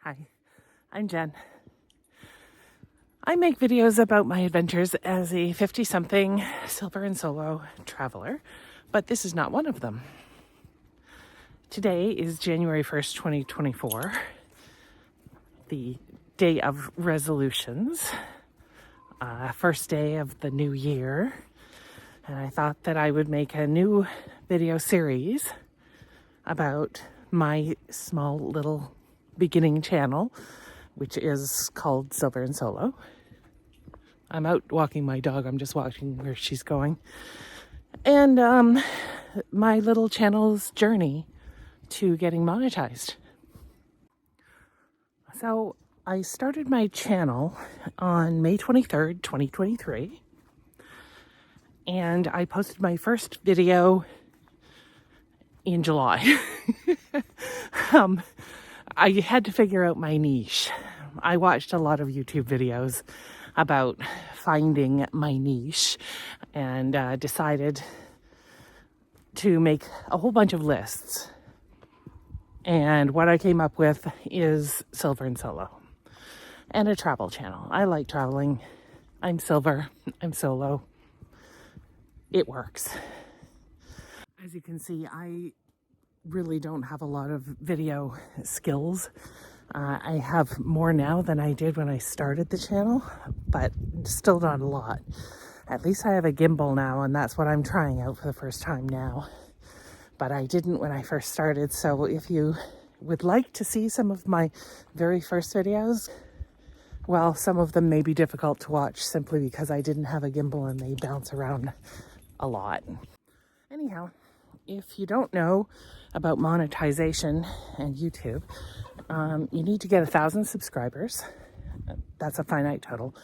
Hi, I'm Jen. I make videos about my adventures as a 50-something silver and solo traveler, but this is not one of them. Today is January 1st, 2024, the day of resolutions, first day of the new year, and I thought that I would make a new video series about my small little beginning channel, which is called Silver and Solo. I'm out walking my dog. I'm just watching where she's going. And my little channel's journey to getting monetized. So I started my channel on May 23rd, 2023. And I posted my first video in July. I had to figure out my niche. I watched a lot of YouTube videos about finding my niche and decided to make a whole bunch of lists. And what I came up with is Silver and Solo and a travel channel. I like traveling. I'm silver. I'm solo. It works. As you can see, I really don't have a lot of video skills. I have more now than I did when I started the channel, but still not a lot. At least I have a gimbal now, and that's what I'm trying out for the first time now. But I didn't when I first started, so if you would like to see some of my very first videos, well, some of them may be difficult to watch simply because I didn't have a gimbal and they bounce around a lot. Anyhow, if you don't know about monetization and YouTube, you need to get 1,000 subscribers. That's a finite total.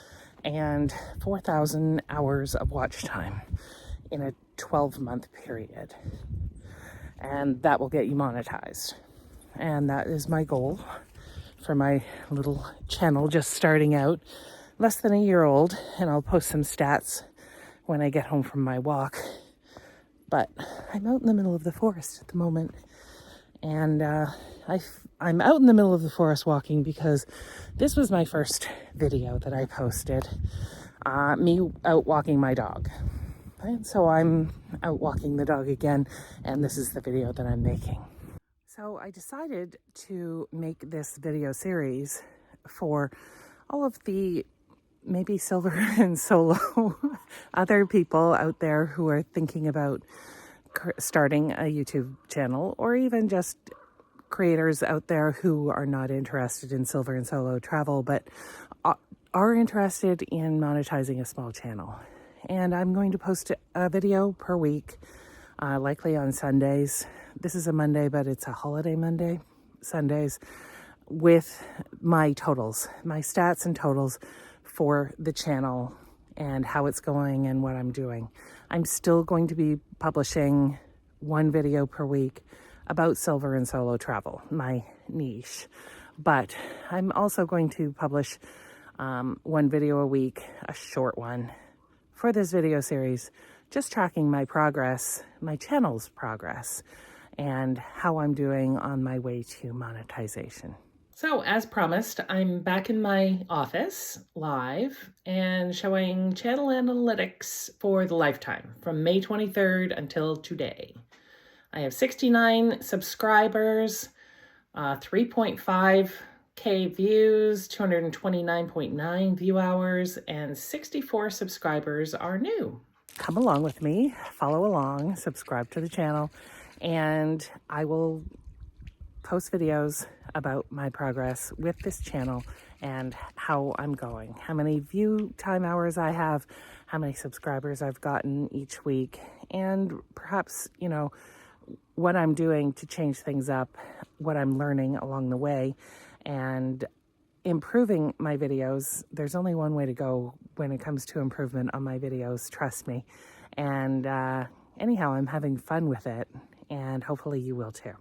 And 4,000 hours of watch time in a 12-month period. And that will get you monetized. And that is my goal for my little channel just starting out. Less than a year old, and I'll post some stats when I get home from my walk. But I'm out in the middle of the forest at the moment, and I'm out in the middle of the forest walking because this was my first video that I posted, me out walking my dog. And so I'm out walking the dog again, and this is the video that I'm making. So I decided to make this video series for all of the maybe silver and solo other people out there who are thinking about starting a YouTube channel, or even just creators out there who are not interested in silver and solo travel but are interested in monetizing a small channel. And I'm going to post a video per week, likely on Sundays. This is a Monday, but it's a holiday Monday, Sundays, with my totals, my stats and totals for the channel and how it's going and what I'm doing. I'm still going to be publishing one video per week about silver and solo travel, my niche. But I'm also going to publish one video a week, a short one, for this video series, just tracking my progress, my channel's progress, and how I'm doing on my way to monetization. So as promised, I'm back in my office live and showing channel analytics for the lifetime from May 23rd until today. I have 69 subscribers, 3.5K views, 229.9 view hours, and 64 subscribers are new. Come along with me, follow along, subscribe to the channel, and I will post videos about my progress with this channel and how I'm going, how many view time hours I have, how many subscribers I've gotten each week, and perhaps, you know, what I'm doing to change things up, what I'm learning along the way, and improving my videos. There's only one way to go when it comes to improvement on my videos, trust me. And anyhow, I'm having fun with it, and hopefully you will too.